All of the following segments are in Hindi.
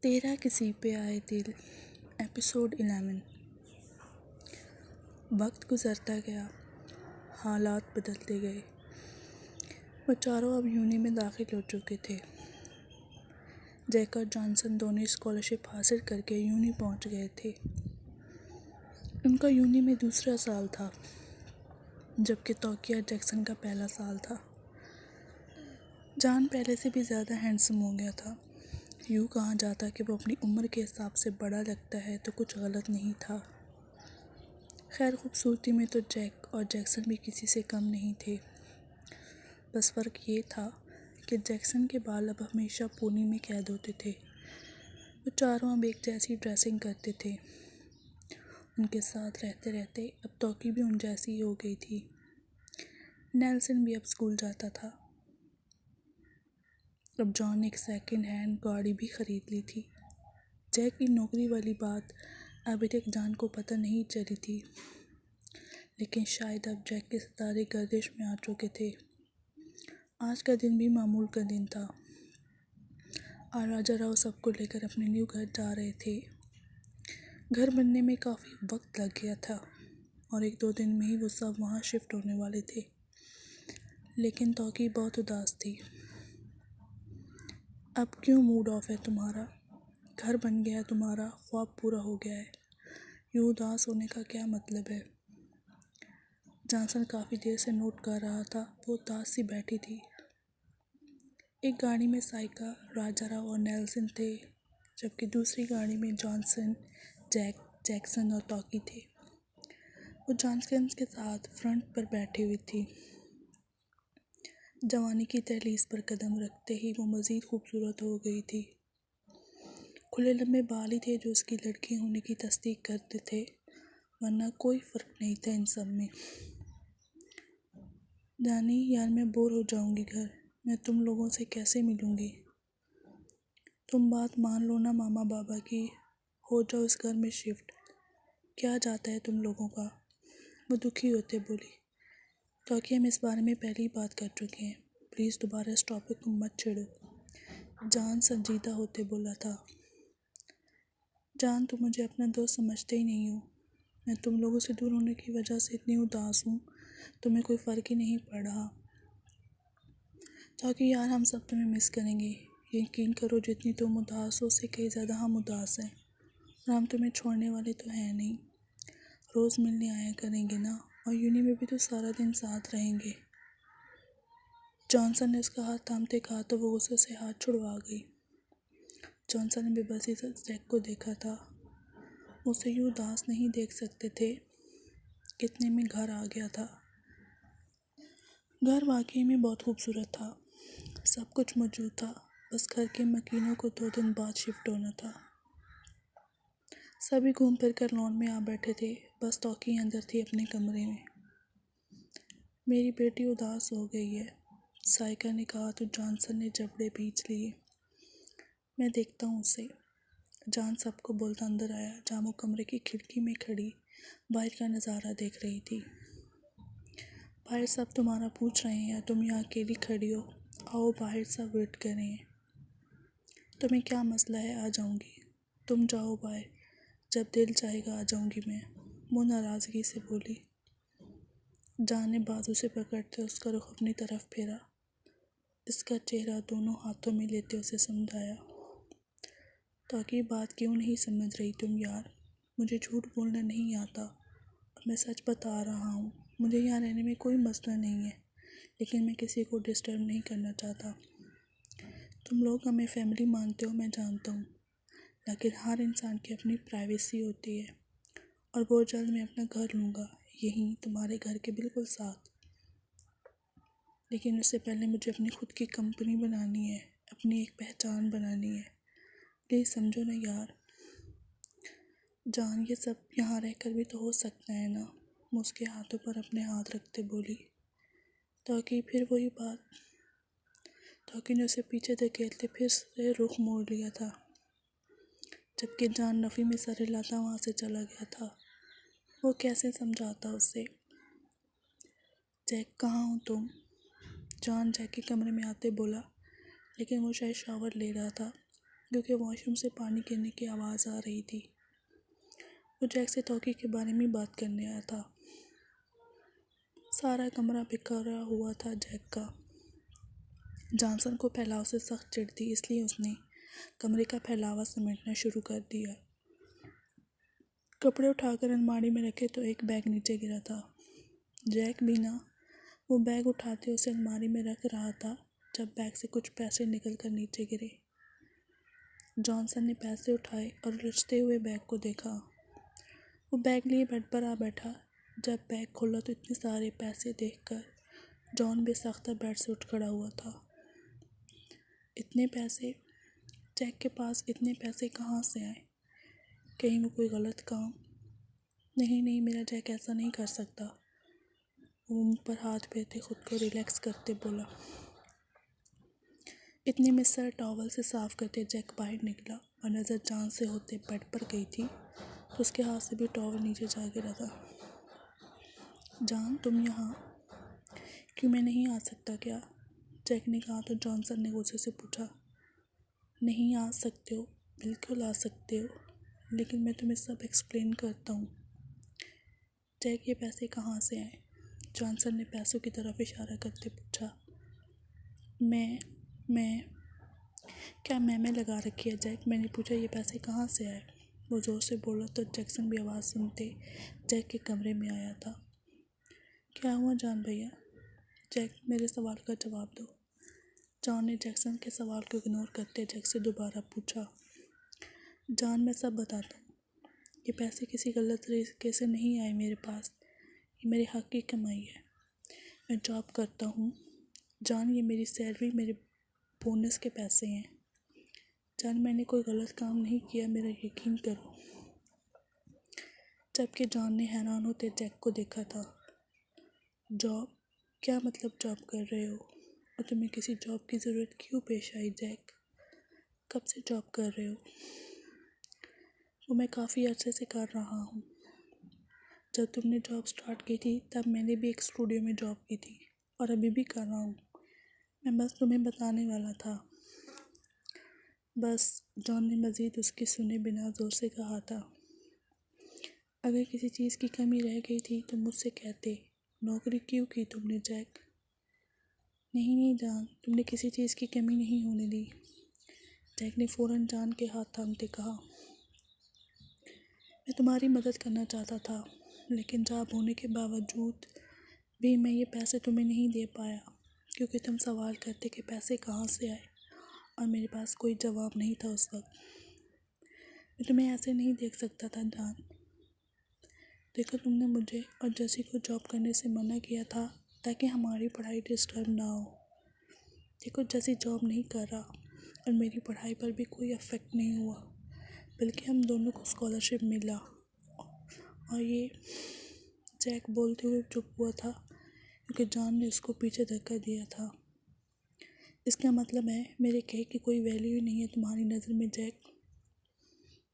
तेरा किसी पे आए दिल एपिसोड 11। वक्त गुजरता गया, हालात बदलते गए। वो चारों अब यूनी में दाखिल हो चुके थे। जैक और जॉनसन दोनों स्कॉलरशिप हासिल करके यूनी पहुंच गए थे। उनका यूनी में दूसरा साल था, जबकि तोकिया जैक्सन का पहला साल था। जॉन पहले से भी ज़्यादा हैंडसम हो गया था। यूँ कहा जाता कि वो अपनी उम्र के हिसाब से बड़ा लगता है तो कुछ गलत नहीं था। खैर, खूबसूरती में तो जैक और जैक्सन भी किसी से कम नहीं थे। बस फ़र्क ये था कि जैक्सन के बाल अब हमेशा पोनी में कैद होते थे। वो चारों अब एक जैसी ड्रेसिंग करते थे। उनके साथ रहते रहते अब तोकी भी उन जैसी ही हो गई थी। नेल्सन भी अब स्कूल जाता था। अब जॉन एक सेकंड हैंड गाड़ी भी ख़रीद ली थी। जैक की नौकरी वाली बात अभी तक जॉन को पता नहीं चली थी, लेकिन शायद अब जैक के सितारे गर्दिश में आ चुके थे। आज का दिन भी मामूल का दिन था और राजा राव सबको लेकर अपने न्यू घर जा रहे थे। घर बनने में काफ़ी वक्त लग गया था और 1-2 दिन में ही वो सब वहाँ शिफ्ट होने वाले थे। लेकिन तोकी बहुत उदास थी। अब क्यों मूड ऑफ है तुम्हारा? घर बन गया है तुम्हारा, ख्वाब पूरा हो गया है, यूँ उदास होने का क्या मतलब है? जॉनसन काफ़ी देर से नोट कर रहा था। वो उदास सी बैठी थी। एक गाड़ी में साइका, राजाराव और नेल्सन थे, जबकि दूसरी गाड़ी में जॉनसन, जैक, जैक्सन और तोकी थे। वो जॉनसन के साथ फ्रंट पर बैठी हुई थी। जवानी की दहलीज पर कदम रखते ही वो मज़ीद खूबसूरत हो गई थी। खुले लंबे बाल ही थे जो उसकी लड़की होने की तस्दीक करते थे, वरना कोई फ़र्क नहीं था इन सब में। जानी यार, मैं बोर हो जाऊंगी घर। मैं तुम लोगों से कैसे मिलूंगी? तुम बात मान लो ना मामा बाबा की, हो जाओ इस घर में शिफ्ट। क्या जाता है तुम लोगों का? वो दुखी होते बोली, क्योंकि हम इस बारे में पहले ही बात कर चुके हैं। प्लीज़ दोबारा इस टॉपिक को मत छेड़ो। जान संजीदा होते बोला था। जान, तुम मुझे अपना दोस्त समझते ही नहीं हो। मैं तुम लोगों से दूर होने की वजह से इतनी उदास हूँ, तुम्हें कोई फ़र्क ही नहीं पड़ रहा। ताकि यार, हम सब तुम्हें मिस करेंगे। यकीन करो, जितनी तुम उदास हो उससे कहीं ज़्यादा हम उदास हैं, और हम तुम्हें छोड़ने वाले तो हैं नहीं। रोज़ मिलने आया करेंगे ना, और यूनी में भी तो सारा दिन साथ रहेंगे। जॉनसन ने उसका हाथ थामते कहा तो वो गुस्से से हाथ छुड़वा गई। जॉनसन ने बेबसी से जैक को देखा था। उसे यूँ उदास नहीं देख सकते थे। कितने में घर आ गया था। घर वाकई में बहुत खूबसूरत था। सब कुछ मौजूद था, बस घर के मकीनों को 2 दिन बाद शिफ्ट होना था। सभी घूम फिर कर लॉन में आ बैठे थे। बस तोकी अंदर थी अपने कमरे में। मेरी बेटी उदास हो गई है, साइका ने कहा तो जॉनसन ने जबड़े भींच लिए। मैं देखता हूँ उसे। जॉन सबको बोलता अंदर आया, जहाँ वो कमरे की खिड़की में खड़ी बाहर का नज़ारा देख रही थी। बाहर सब तुम्हारा पूछ रहे हैं, तुम यहाँ अकेली खड़ी हो। आओ बाहर, सब वेट कर रहे हैं। तुम्हें क्या मसला है? आ जाऊँगी। तुम जाओ बाहर, जब दिल चाहेगा आ जाऊँगी मैं, वो नाराज़गी से बोली। जान ने बाजू से पकड़ते उसका रुख अपनी तरफ फेरा। इसका चेहरा दोनों हाथों में लेते उसे समझाया, ताकि बात क्यों नहीं समझ रही तुम यार? मुझे झूठ बोलना नहीं आता और मैं सच बता रहा हूँ। मुझे यहाँ रहने में कोई मसला नहीं है, लेकिन मैं किसी को डिस्टर्ब नहीं करना चाहता। तुम लोग हमें फैमिली मानते हो, मैं जानता हूँ, लेकिन हर इंसान की अपनी प्राइवेसी होती है, और बहुत जल्द मैं अपना घर लूँगा, यहीं तुम्हारे घर के बिल्कुल साथ। लेकिन उससे पहले मुझे अपनी खुद की कंपनी बनानी है, अपनी एक पहचान बनानी है। प्लीज़ समझो ना यार। जान, ये सब यहाँ रहकर भी तो हो सकता है ना? मैं उसके हाथों पर अपने हाथ रखते बोली। ताकि फिर वही बात। ताकि ने उसे पीछे धकेलते फिर से रुख मोड़ लिया था, जबकि जान नफ़ी में सर हिलाता वहाँ से चला गया था। वो कैसे समझाता उसे? जैक, कहाँ हो तुम? जान जैक के कमरे में आते बोला, लेकिन वो शायद शावर ले रहा था। क्योंकि वॉशरूम से पानी गिरने की आवाज़ आ रही थी। वो जैक से तौकी के बारे में बात करने आया था। सारा कमरा बिखरा हुआ था जैक का। जॉनसन को फैलाव से सख्त चिढ़ थी, इसलिए उसने कमरे का फैलावा समेटना शुरू कर दिया। कपड़े उठाकर अलमारी में रखे तो एक बैग नीचे गिरा था। जैक भी ना वो बैग उठाते उसे अलमारी में रख रहा था जब बैग से कुछ पैसे निकलकर नीचे गिरे। जॉनसन ने पैसे उठाए और उलझते हुए बैग को देखा। वो बैग लिए बेड पर आ बैठा। जब बैग खोला तो इतने सारे पैसे देखकर जॉन बेसाख्ता बेड से उठ खड़ा हुआ था। इतने पैसे? जैक के पास इतने पैसे कहाँ से आए? कहीं वो कोई गलत काम? नहीं, मेरा जैक ऐसा नहीं कर सकता। वो मुंह पर हाथ फेरते खुद को रिलैक्स करते बोला। इतने में सर टॉवल से साफ करते जैक बाहर निकला और नज़र जान से होते बेड पर गई थी तो उसके हाथ से भी टॉवल नीचे जा गिरा था। जान, तुम यहाँ? क्यों, मैं नहीं आ सकता क्या? जैक ने कहा तो जॉनसन ने गुस्से से पूछा। नहीं आ सकते हो, बिल्कुल आ सकते हो, लेकिन मैं तुम्हें सब एक्सप्लेन करता हूँ। जैक, ये पैसे कहाँ से आए? जॉनसन ने पैसों की तरफ इशारा करते पूछा। मैं क्या मैं लगा रखी है जैक? मैंने पूछा ये पैसे कहाँ से आए? वो ज़ोर से बोला तो जैक्सन भी आवाज़ सुनते जैक के कमरे में आया था। क्या हुआ जान भैया? जैक, मेरे सवाल का जवाब दो। जॉन ने जैक्सन के सवाल को इग्नोर करते जैक से दोबारा पूछा। जान, मैं सब बताता हूँ। ये पैसे किसी गलत तरीके से नहीं आए मेरे पास। ये मेरे हक़ की कमाई है। मैं जॉब करता हूँ। जान, ये मेरी सैलरी, मेरे बोनस के पैसे हैं। जान, मैंने कोई गलत काम नहीं किया, मेरा यकीन करो। जबकि जॉन ने हैरान होते जैक को देखा था। जॉब? क्या मतलब जॉब कर रहे हो? और तुम्हें किसी जॉब की ज़रूरत क्यों पेश आई जैक? कब से जॉब कर रहे हो? वो मैं काफ़ी अर्से से कर रहा हूँ। जब तुमने जॉब स्टार्ट की थी तब मैंने भी एक स्टूडियो में जॉब की थी और अभी भी कर रहा हूँ। मैं बस तुम्हें बताने वाला था। बस, जॉन ने मज़ीद उसकी सुने बिना ज़ोर से कहा था। अगर किसी चीज़ की कमी रह गई थी तो मुझसे कहते। नौकरी क्यों की तुमने जैक? नहीं जान, तुमने किसी चीज़ की कमी नहीं होने दी। जैक ने फ़ौरन जान के हाथ थामते कहा। मैं तुम्हारी मदद करना चाहता था, लेकिन जॉब होने के बावजूद भी मैं ये पैसे तुम्हें नहीं दे पाया क्योंकि तुम सवाल करते कि पैसे कहाँ से आए और मेरे पास कोई जवाब नहीं था उस वक्त। मैं तुम्हें ऐसे नहीं देख सकता था जान। देखो, तुमने मुझे और जैसी को जॉब करने से मना किया था ताकि हमारी पढ़ाई डिस्टर्ब ना हो। देखो, जैसी जॉब नहीं कर रहा और मेरी पढ़ाई पर भी कोई अफेक्ट नहीं हुआ, बल्कि हम दोनों को स्कॉलरशिप मिला। और ये जैक बोलते हुए चुप हुआ था क्योंकि जॉन ने उसको पीछे धक्का दिया था। इसका मतलब है मेरे कहे की कोई वैल्यू ही नहीं है तुम्हारी नज़र में जैक?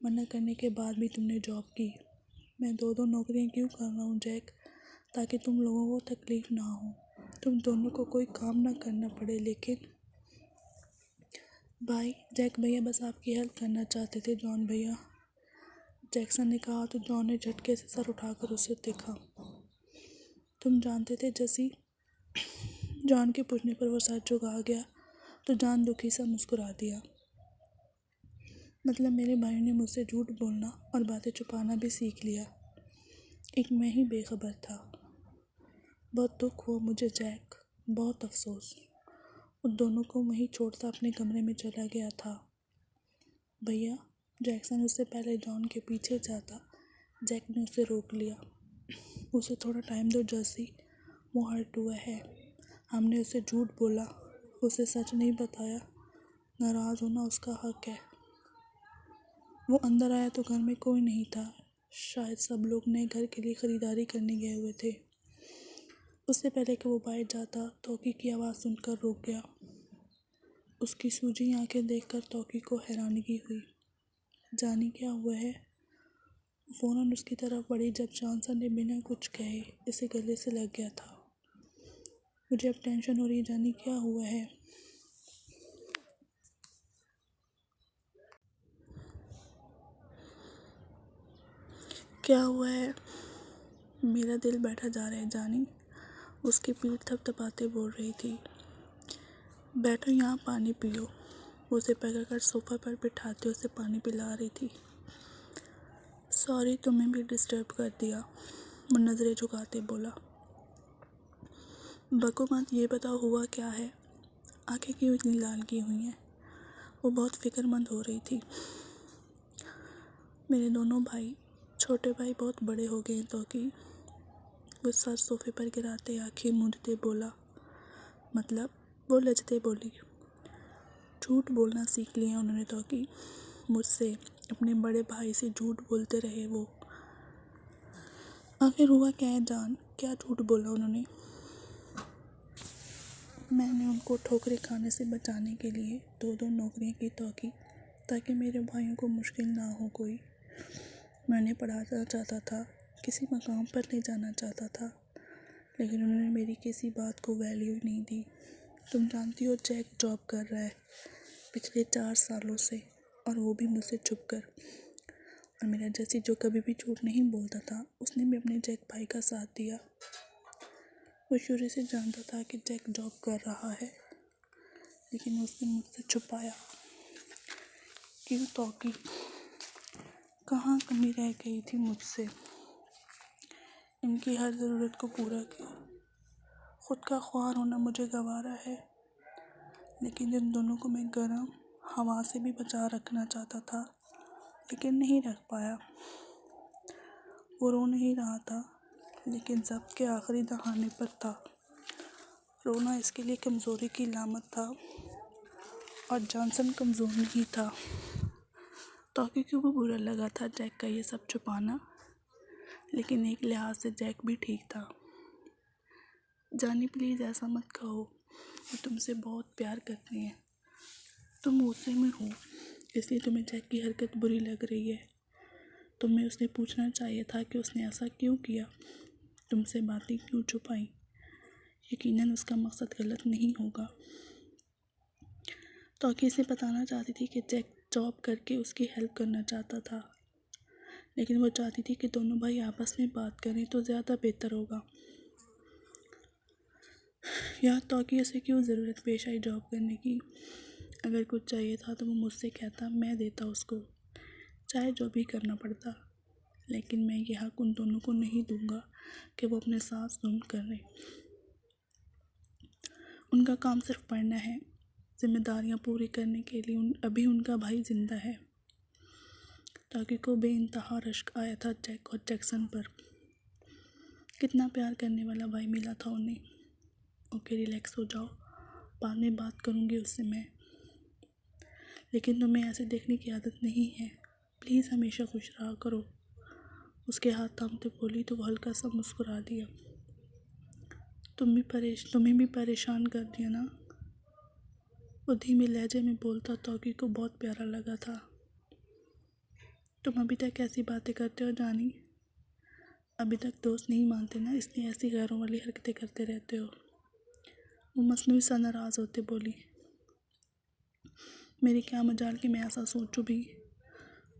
मना करने के बाद भी तुमने जॉब की। मैं दो नौकरियां क्यों कर रहा हूँ जैक? ताकि तुम लोगों को तकलीफ़ ना हो, तुम दोनों को कोई काम ना करना पड़े। लेकिन भाई, जैक भैया बस आपकी हेल्प करना चाहते थे जॉन भैया, जैक्सन ने कहा तो जॉन ने झटके से सर उठाकर उसे देखा। तुम जानते थे जैसी? जॉन के पूछने पर वो सर झुका गया तो जॉन दुखी सा मुस्कुरा दिया। मतलब मेरे भाई ने मुझसे झूठ बोलना और बातें छुपाना भी सीख लिया। एक मैं ही बेखबर था। बहुत दुख हुआ मुझे जैक, बहुत अफसोस। उन दोनों को वहीं छोड़ता अपने कमरे में चला गया था। भैया, जैक्सन उससे पहले जॉन के पीछे जाता। जैक ने उसे रोक लिया। उसे थोड़ा टाइम दो जैसी, वो हर्ट हुआ है। हमने उसे झूठ बोला, उसे सच नहीं बताया। नाराज़ होना उसका हक है। वो अंदर आया तो घर में कोई नहीं था। शायद सब लोग नए घर के लिए ख़रीदारी करने गए हुए थे। उससे पहले कि वो बाहर जाता तौकी की आवाज़ सुनकर रुक गया। उसकी सूजी आंखें देखकर तौकी को हैरानगी हुई। जानी क्या हुआ है? फ़ौरन उसकी तरफ बढ़ी जब जॉनसन ने बिना कुछ कहे इसे गले से लग गया था। मुझे अब टेंशन हो रही है, जानी क्या हुआ है? क्या हुआ है? मेरा दिल बैठा जा रहा है जानी। उसकी पीठ थपथपाते बोल रही थी, बैठो यहाँ पानी पियो। उसे पकड़कर सोफ़ा पर बिठाते उसे पानी पिला रही थी। सॉरी, तुम्हें भी डिस्टर्ब कर दिया, वो नज़रें झुकाते बोला। बको मत, ये बताओ हुआ क्या है? आंखें क्यों इतनी लाल की हुई हैं? वो बहुत फिक्रमंद हो रही थी। मेरे दोनों भाई, छोटे भाई बहुत बड़े हो गए तो कि वो सर सोफे पर गिराते आंखें मूंदते बोला। मतलब? वो लजते बोली। झूठ बोलना सीख लिया उन्होंने तो कि मुझसे, अपने बड़े भाई से झूठ बोलते रहे वो। आखिर हुआ क्या है जान? क्या झूठ बोला उन्होंने? मैंने उनको ठोकरें खाने से बचाने के लिए 2-2 नौकरियां की तो की, ताकि मेरे भाइयों को मुश्किल ना हो कोई। मैंने पढ़ाना चाहता था, किसी मकाम पर ले जाना चाहता था, लेकिन उन्होंने मेरी किसी बात को वैल्यू नहीं दी। तुम जानती हो जैक जॉब कर रहा है पिछले 4 सालों से, और वो भी मुझसे छुप कर। और मेरा जैसी जो कभी भी झूठ नहीं बोलता था, उसने भी अपने जैक भाई का साथ दिया। वो शुरू से जानता था कि जैक जॉब कर रहा है, लेकिन उसने मुझसे छुपाया। क्यों तो कि कहाँ कमी रह गई थी मुझसे? इनकी हर ज़रूरत को पूरा किया। खुद का ख्वार होना मुझे गवारा है, लेकिन इन दोनों को मैं गर्म हवा से भी बचा रखना चाहता था, लेकिन नहीं रख पाया। वो रो नहीं रहा था, लेकिन सबके आखिरी दहाने पर था। रोना इसके लिए कमज़ोरी की लामत था, और जॉनसन कमज़ोर नहीं था। ताकि क्यों वो बुरा लगा था जैक का ये सब छुपाना, लेकिन एक लिहाज से जैक भी ठीक था। जानी प्लीज़ ऐसा मत कहो, वो तुमसे बहुत प्यार करती है। तुम गुस्से में हो, इसलिए तुम्हें जैक की हरकत बुरी लग रही है। तुम्हें उसने पूछना चाहिए था कि उसने ऐसा क्यों किया, तुमसे बातें क्यों छुपाई। यकीनन उसका मकसद गलत नहीं होगा। ताकि इसे बताना चाहती थी कि जैक जॉब करके उसकी हेल्प करना चाहता था, लेकिन वो चाहती थी कि दोनों भाई आपस में बात करें तो ज़्यादा बेहतर होगा। या ताकि उसे क्यों ज़रूरत पेश आई जॉब करने की? अगर कुछ चाहिए था तो वो मुझसे कहता, मैं देता उसको, चाहे जो भी करना पड़ता। लेकिन मैं ये हक उन दोनों को नहीं दूंगा कि वो अपने साथ जुल्म करें। उनका काम सिर्फ पढ़ना है, जिम्मेदारियां पूरी करने के लिए अभी उनका भाई जिंदा है। ताकि को बेइंतहा रश्क आया था जैक और जैक्सन पर। कितना प्यार करने वाला भाई मिला था उन्हें। ओके, रिलैक्स हो जाओ, बाद में बात करूँगी उससे मैं। लेकिन तुम्हें ऐसे देखने की आदत नहीं है, प्लीज़ हमेशा खुश रहा करो। उसके हाथ थामते बोली तो वो हल्का सा मुस्कुरा दिया। तुम्हें भी परेशान कर दिया ना? वो धीमे लहजे में बोलता तौकी को बहुत प्यारा लगा था। तुम अभी तक ऐसी बातें करते हो जानी? अभी तक दोस्त नहीं मानते ना, इसलिए ऐसी गैरों वाली हरकतें करते रहते हो। वो मसनूई सा नाराज़ होते बोली, मेरी क्या मजाल कि मैं ऐसा सोचूं भी।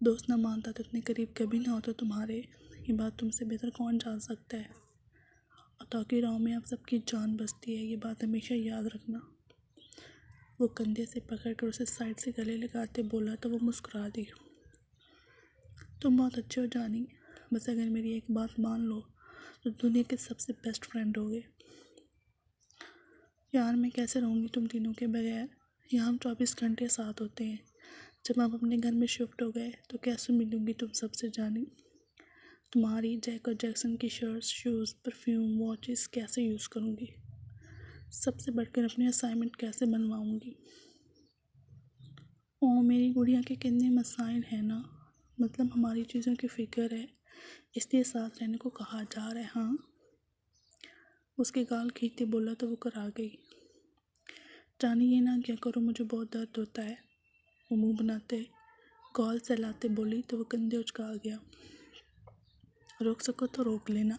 दोस्त ना मानता तो इतने करीब कभी ना होता तुम्हारे। ये बात तुमसे बेहतर कौन जान सकता है। और ताकि राव में आप सबकी जान बसती है, ये बात हमेशा याद रखना। वो कंधे से पकड़कर उसे साइड से गले लगाते बोला तो वो मुस्कुरा दी। तुम बहुत अच्छे हो जानी, बस अगर मेरी एक बात मान लो तो दुनिया के सबसे बेस्ट फ्रेंड होगे। यार मैं कैसे रहूँगी तुम तीनों के बगैर? यहाँ हम 24 घंटे साथ होते हैं। जब आप अपने घर में शिफ्ट हो गए तो कैसे मिलूँगी तुम सबसे जानी? तुम्हारी जैक और जैक्सन की शर्ट्स, शूज़, परफ्यूम, वॉचेस कैसे यूज़ करूँगी? सबसे बढ़कर अपनी असाइनमेंट कैसे बनवाऊँगी? ओ मेरी गुड़िया के कितने मसाइल हैं ना। मतलब हमारी चीज़ों की फ़िक्र है, इसलिए साथ रहने को कहा जा रहा है। हाँ, उसके गाल खींचते बोला तो वो करा गई। जानी ये ना क्या करो, मुझे बहुत दर्द होता है। वो मुंह बनाते कॉल सहलाते बोली तो वो कंधे उचका गया। रोक सको तो रोक लेना।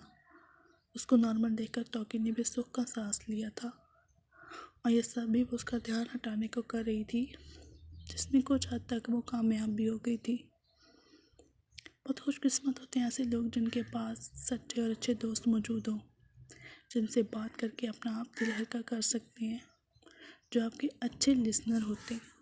उसको नॉर्मल देखकर तौकी ने भी सुख का सांस लिया था, और ये सब भी वो उसका ध्यान हटाने को कर रही थी, जिसमें कुछ हद तक वो कामयाब भी हो गई थी। बहुत खुशकिस्मत होते हैं ऐसे लोग जिनके पास सच्चे और अच्छे दोस्त मौजूद हों, जिनसे बात करके अपना आप दिल हल्का कर सकते हैं, जो आपके अच्छे लिसनर होते हैं।